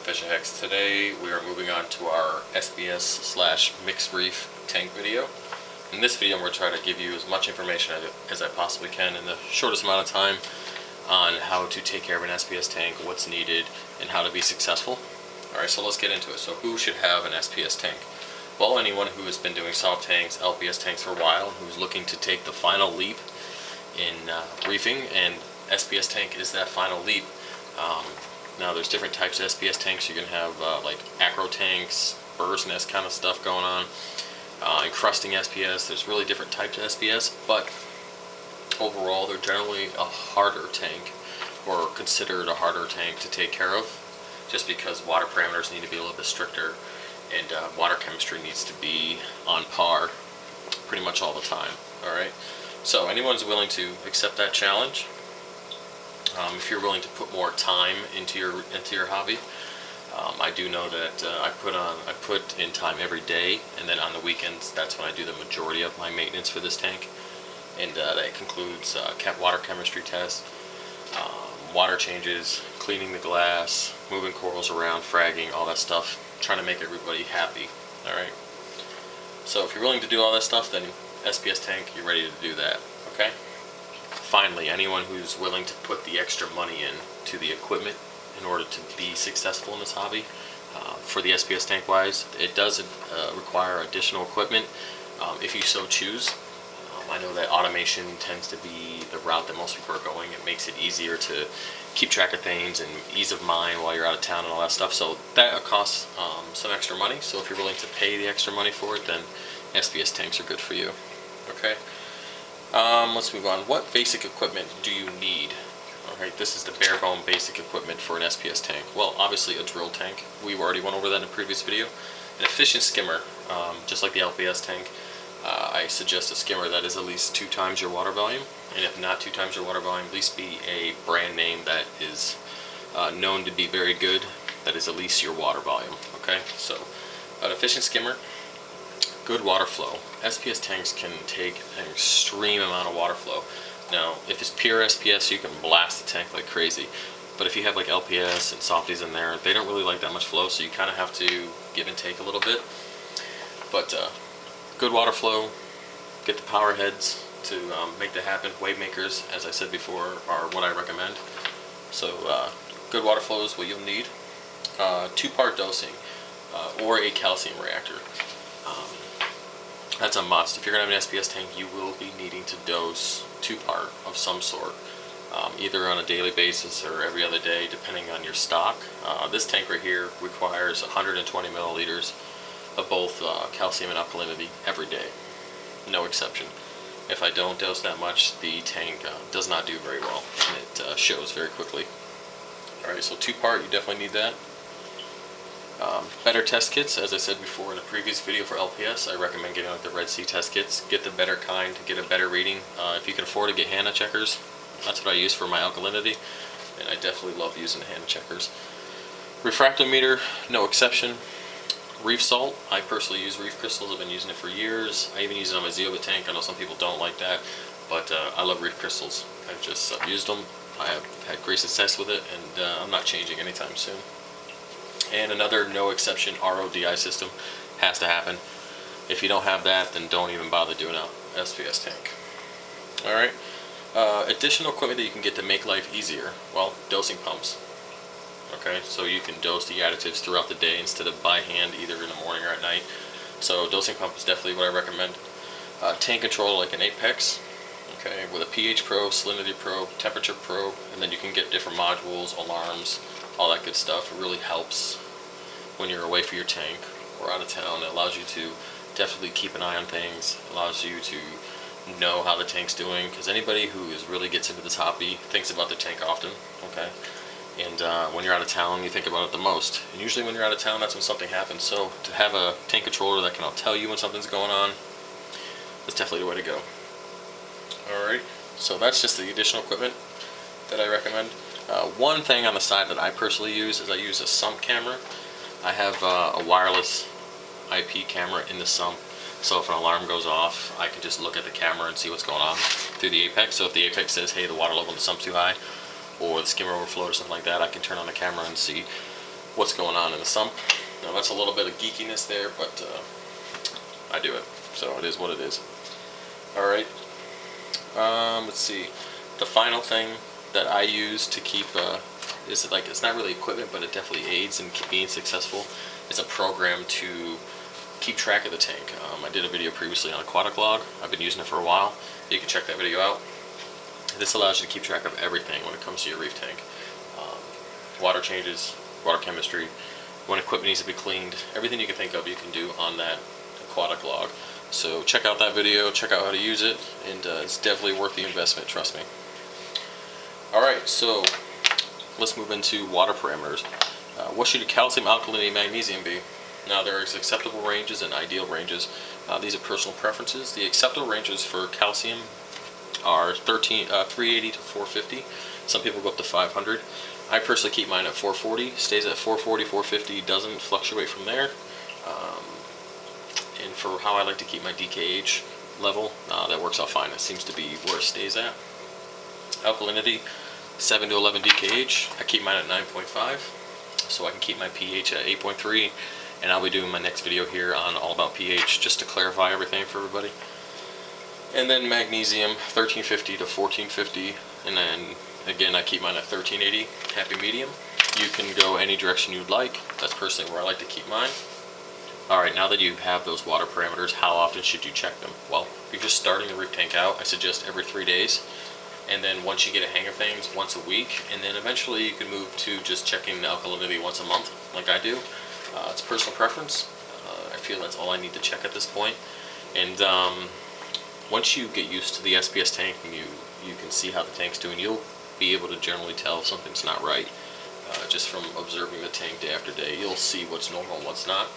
Fish X. Today we are moving on to our SPS/mixed reef tank video. In this video I'm going to try to give you as much information as I possibly can in the shortest amount of time on how to take care of an SPS tank, what's needed, and how to be successful. Alright, so let's get into it. So who should have an SPS tank? Well, anyone who has been doing soft tanks, LPS tanks for a while, who's looking to take the final leap in reefing, and SPS tank is that final leap. Now there's different types of SPS tanks. You can have like acro tanks, bird's nest kind of stuff going on, encrusting SPS. There's really different types of SPS, but overall they're generally a harder tank, or considered a harder tank to take care of, just because water parameters need to be a little bit stricter, and water chemistry needs to be on par pretty much all the time. Alright, so anyone's willing to accept that challenge. If you're willing to put more time into your hobby, I do know that I put in time every day, and then on the weekends that's when I do the majority of my maintenance for this tank, and that concludes water chemistry tests, water changes, cleaning the glass, moving corals around, fragging, all that stuff, trying to make everybody happy. Alright, so if you're willing to do all that stuff, then SPS tank, you're ready to do that. Okay. Finally, anyone who's willing to put the extra money in to the equipment in order to be successful in this hobby, for the SPS tank wise, it does require additional equipment if you so choose. I know that automation tends to be the route that most people are going. It makes it easier to keep track of things and ease of mind while you're out of town and all that stuff. So that costs some extra money. So if you're willing to pay the extra money for it, then SPS tanks are good for you. Okay. Let's move on. What basic equipment do you need? Alright, this is the bare bone basic equipment for an SPS tank. Well, obviously a drill tank. We already went over that in a previous video. An efficient skimmer, just like the LPS tank. I suggest a skimmer that is at least 2 times your water volume, and if not 2 times your water volume, at least be a brand name that is known to be very good, that is at least your water volume. Okay, so an efficient skimmer, good water flow. SPS tanks can take an extreme amount of water flow. Now, if it's pure SPS, you can blast the tank like crazy. But if you have like LPS and softies in there, they don't really like that much flow, so you kind of have to give and take a little bit. But good water flow, get the power heads to make that happen. Wave makers, as I said before, are what I recommend. So good water flow is what you'll need. 2-part dosing, or a calcium reactor. That's a must. If you're going to have an SPS tank, you will be needing to dose 2-part of some sort, either on a daily basis or every other day, depending on your stock. This tank right here requires 120 milliliters of both calcium and alkalinity every day, no exception. If I don't dose that much, the tank does not do very well, and it shows very quickly. Alright, so 2-part, you definitely need that. Better test kits, as I said before in the previous video for LPS, I recommend getting like the Red Sea test kits. Get the better kind to get a better reading. If you can afford to get HANA checkers, that's what I use for my alkalinity, and I definitely love using the HANA checkers. Refractometer, no exception. Reef salt, I personally use reef crystals. I've been using it for years. I even use it on my Zeobit tank. I know some people don't like that, but I love reef crystals. I've used them. I have had great success with it, and I'm not changing anytime soon. And another no exception RODI system has to happen. If you don't have that, then don't even bother doing an SPS tank. Alright, additional equipment that you can get to make life easier. Well, dosing pumps. Okay, so you can dose the additives throughout the day instead of by hand, either in the morning or at night. So dosing pump is definitely what I recommend. Tank control like an Apex, okay, with a pH probe, salinity probe, temperature probe, and then you can get different modules, alarms, all that good stuff. It really helps when you're away from your tank or out of town. It allows you to definitely keep an eye on things. It allows you to know how the tank's doing, because anybody who really gets into this hobby thinks about the tank often. Okay, and when you're out of town, you think about it the most. And usually when you're out of town, that's when something happens. So to have a tank controller that can tell you when something's going on, that's definitely the way to go. Alright, so that's just the additional equipment that I recommend. One thing on the side that I personally use is I use a sump camera. I have a wireless IP camera in the sump, so if an alarm goes off, I can just look at the camera and see what's going on through the Apex. So if the Apex says, hey, the water level in the sump's too high, or the skimmer overflowed or something like that, I can turn on the camera and see what's going on in the sump. Now that's a little bit of geekiness there, but I do it, so it is what it is. Alright, let's see. The final thing that I use to keep, is like, it's not really equipment, but it definitely aids in being successful. It's a program to keep track of the tank. I did a video previously on aquatic log. I've been using it for a while. You can check that video out. This allows you to keep track of everything when it comes to your reef tank. Water changes, water chemistry, when equipment needs to be cleaned, everything you can think of you can do on that aquatic log. So check out that video, check out how to use it, and it's definitely worth the investment, trust me. Alright, so let's move into water parameters. What should your calcium, alkalinity, and magnesium be? Now there is acceptable ranges and ideal ranges. These are personal preferences. The acceptable ranges for calcium are 380 to 450. Some people go up to 500. I personally keep mine at 440. Stays at 440, 450, doesn't fluctuate from there. And for how I like to keep my DKH level, that works out fine. It seems to be where it stays at. Alkalinity, 7 to 11 DKH. I keep mine at 9.5, so I can keep my pH at 8.3. And I'll be doing my next video here on all about pH, just to clarify everything for everybody. And then magnesium, 1350 to 1450, and then again I keep mine at 1380, happy medium. You can go any direction you'd like. That's personally where I like to keep mine. Alright, now that you have those water parameters, how often should you check them? Well, if you're just starting the reef tank out, I suggest every 3 days. And then once you get a hang of things, once a week. And then eventually you can move to just checking the alkalinity once a month, like I do. It's personal preference. I feel that's all I need to check at this point. And once you get used to the SPS tank and you can see how the tank's doing, you'll be able to generally tell if something's not right. Just from observing the tank day after day, you'll see what's normal and what's not.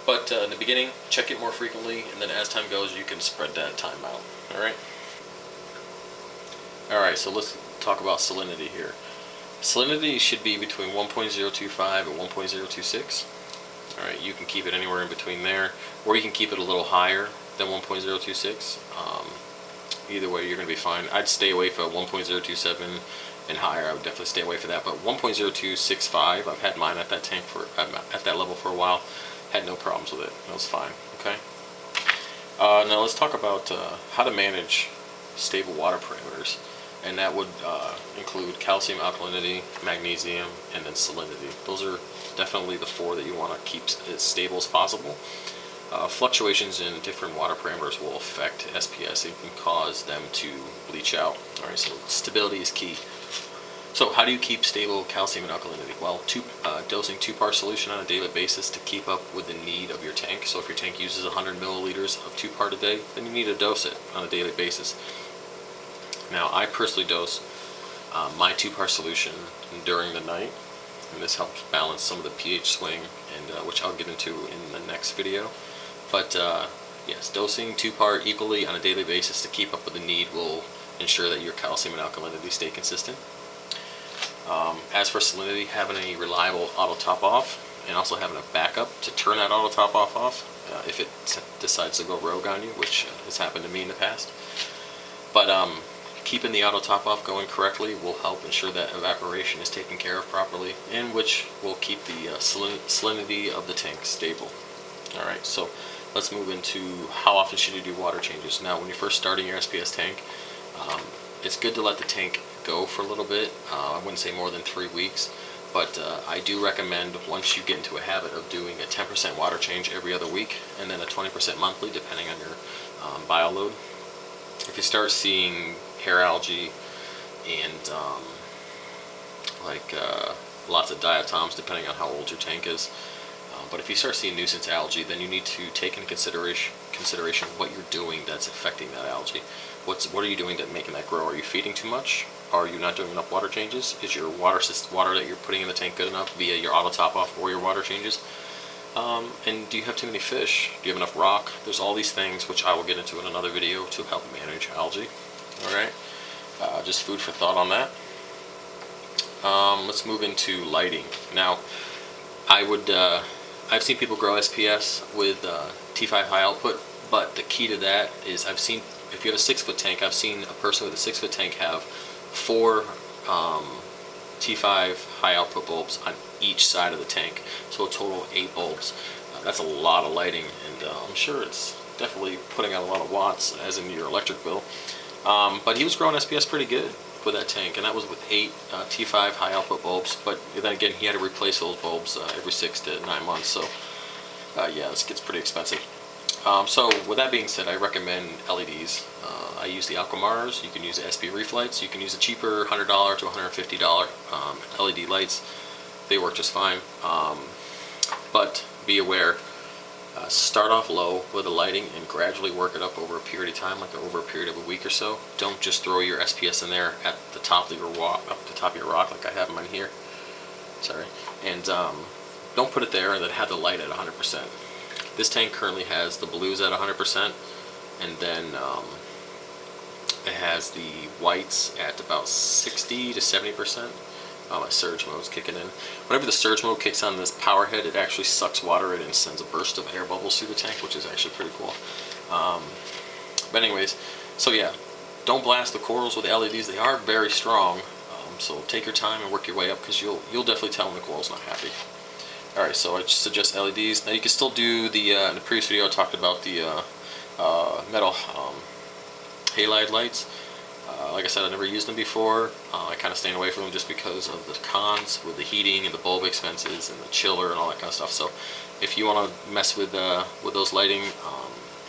But in the beginning, check it more frequently, and then as time goes, you can spread that time out. Alright? Alright, so let's talk about salinity here. Salinity should be between 1.025 and 1.026. Alright, you can keep it anywhere in between there, or you can keep it a little higher than 1.026. Either way, you're going to be fine. I'd stay away from 1.027 and higher. I would definitely stay away from that. But 1.0265, I've had mine at that tank at that level for a while. Had no problems with it. It was fine. Okay. Now let's talk about how to manage stable water parameters, and that would include calcium, alkalinity, magnesium, and then salinity. Those are definitely the 4 that you want to keep as stable as possible. Fluctuations in different water parameters will affect SPS and can cause them to bleach out. Alright, so stability is key. So how do you keep stable calcium and alkalinity? Well, dosing 2-part solution on a daily basis to keep up with the need of your tank. So if your tank uses 100 milliliters of 2-part a day, then you need to dose it on a daily basis. Now, I personally dose my 2-part solution during the night, and this helps balance some of the pH swing, and which I'll get into in the next video. But yes, dosing 2-part equally on a daily basis to keep up with the need will ensure that your calcium and alkalinity stay consistent. As for salinity, having a reliable auto top off, and also having a backup to turn that auto top off if it decides to go rogue on you, which has happened to me in the past. But keeping the auto top off going correctly will help ensure that evaporation is taken care of properly, and which will keep the salinity of the tank stable. Alright, so let's move into how often should you do water changes. Now, when you're first starting your SPS tank, it's good to let the tank go for a little bit. I wouldn't say more than 3 weeks, but I do recommend, once you get into a habit of doing a 10% water change every other week, and then a 20% monthly depending on your bio load. If you start seeing hair algae and lots of diatoms depending on how old your tank is, but if you start seeing nuisance algae, then you need to take into consideration what you're doing that's affecting that algae. What are you doing to making that grow? Are you feeding too much? Are you not doing enough water changes? Is your water that you're putting in the tank good enough via your auto top off or your water changes? And do you have too many fish? Do you have enough rock? There's all these things which I will get into in another video to help manage algae. Alright, just food for thought on that. Let's move into lighting. Now, I've seen people grow SPS with T5 high output, but the key to that is if you have a 6-foot tank, I've seen a person with a 6-foot tank have 4 T5 high output bulbs on each side of the tank, so a total of 8 bulbs. That's a lot of lighting, and I'm sure it's definitely putting out a lot of watts, as in your electric bill. But he was growing SPS pretty good with that tank, and that was with 8 T5 high output bulbs. But then again, he had to replace those bulbs every 6 to 9 months, so yeah, this gets pretty expensive. So with that being said, I recommend LEDs. I use the Aquamars. You can use the SPS Reef lights. You can use the cheaper $100 to $150 LED lights. They work just fine. But be aware, start off low with the lighting and gradually work it up over a period of time, like over a period of a week or so. Don't just throw your SPS in there at the top of your rock, like I have mine here. Sorry. And don't put it there and then have the light at 100%. This tank currently has the blues at 100%, and then it has the whites at about 60 to 70%. My surge mode is kicking in. Whenever the surge mode kicks on this power head, it actually sucks water in and sends a burst of air bubbles through the tank, which is actually pretty cool. But anyways, so yeah, don't blast the corals with the LEDs. They are very strong, so take your time and work your way up, because you'll definitely tell when the coral's not happy. Alright, so I suggest LEDs. Now you can still do the, in the previous video I talked about the metal halide lights. Like I said, I never used them before. I kind of stayed away from them just because of the cons with the heating and the bulb expenses and the chiller and all that kind of stuff. So if you want to mess with those lighting,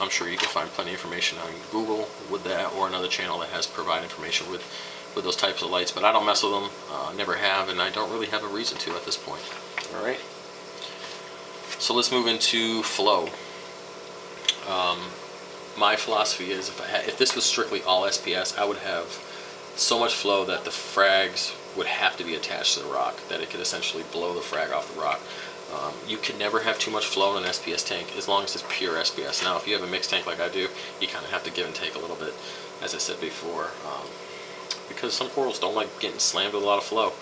I'm sure you can find plenty of information on Google with that, or another channel that has provided information with those types of lights. But I don't mess with them, never have, and I don't really have a reason to at this point. Alright, so let's move into flow. My philosophy is, if this was strictly all SPS, I would have so much flow that the frags would have to be attached to the rock, that it could essentially blow the frag off the rock. You can never have too much flow in an SPS tank as long as it's pure SPS. Now, if you have a mixed tank like I do, you kind of have to give and take a little bit, as I said before, because some corals don't like getting slammed with a lot of flow.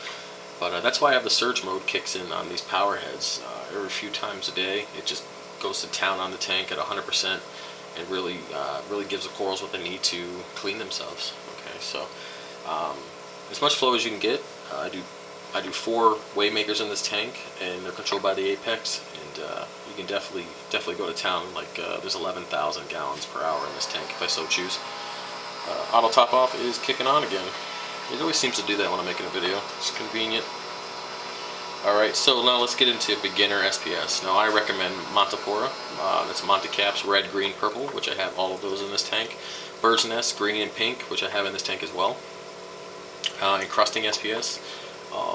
But that's why I have the surge mode kicks in on these power heads every few times a day. It just goes to town on the tank at 100%. And really gives the corals what they need to clean themselves. Okay, so as much flow as you can get. I do 4 wave makers in this tank, and they're controlled by the apex. And you can definitely go to town. Like there's 11,000 gallons per hour in this tank if I so choose. Auto top off is kicking on again. It always seems to do that when I'm making a video. It's convenient. Alright, so now let's get into beginner SPS. Now I recommend Montipora. That's Monticaps red, green, purple, which I have all of those in this tank. Bird's Nest green and pink, which I have in this tank as well. Encrusting SPS,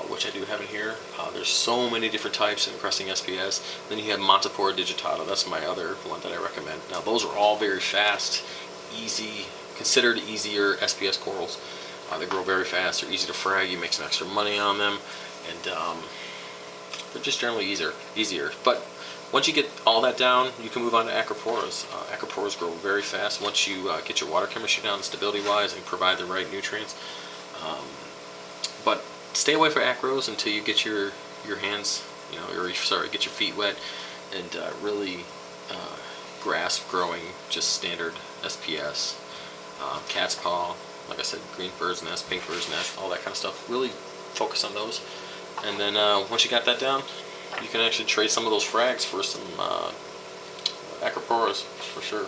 which I do have in here. There's so many different types of encrusting SPS. Then you have Montipora digitata. That's my other one that I recommend. Now those are all very fast, easy, considered easier SPS corals. They grow very fast. They're easy to frag. You make some extra money on them, and they're just generally easier. But once you get all that down, you can move on to acroporas. Acroporas grow very fast once you get your water chemistry down stability-wise and provide the right nutrients. But stay away from acros until you get your hands, get your feet wet, and really grasp growing just standard SPS. Cat's paw, like I said, green bird's nest, pink bird's nest, all that kind of stuff. Really focus on those. And then once you got that down, you can actually trade some of those frags for some acroporas for sure.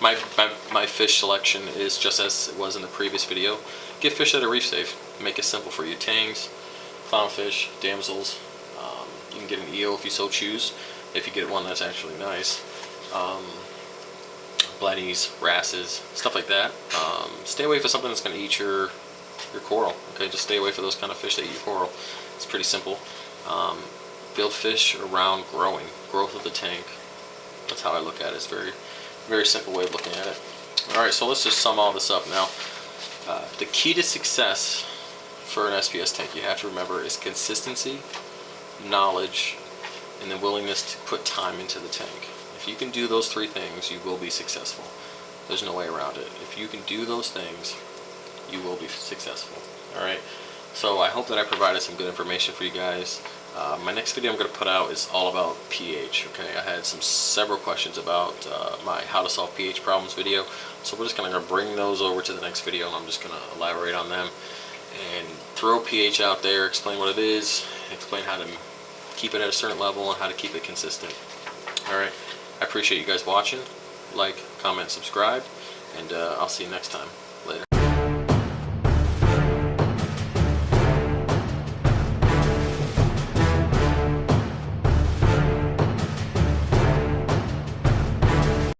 My fish selection is just as it was in the previous video. Get fish that are reef safe. Make it simple for you. Tangs, clownfish, damsels. You can get an eel if you so choose, if you get one that's actually nice. Blennies, wrasses, stuff like that. Stay away from something that's going to eat your coral. Okay, just stay away from those kind of fish that eat your coral. It's pretty simple. Build fish around growth of the tank. That's how I look at it. It's very, very simple way of looking at it. All right, so let's just sum all this up now. The key to success for an SPS tank, you have to remember, is consistency, knowledge, and the willingness to put time into the tank. If you can do those 3 things, you will be successful. There's no way around it. If you can do those things, you will be successful. Alright, so I hope that I provided some good information for you guys. My next video I'm going to put out is all about pH. Okay, I had several questions about my how to solve pH problems video, so we're just going to bring those over to the next video, and I'm just going to elaborate on them. and throw pH out there, explain what it is, explain how to keep it at a certain level and how to keep it consistent. Alright, I appreciate you guys watching. Like, comment, subscribe, and I'll see you next time.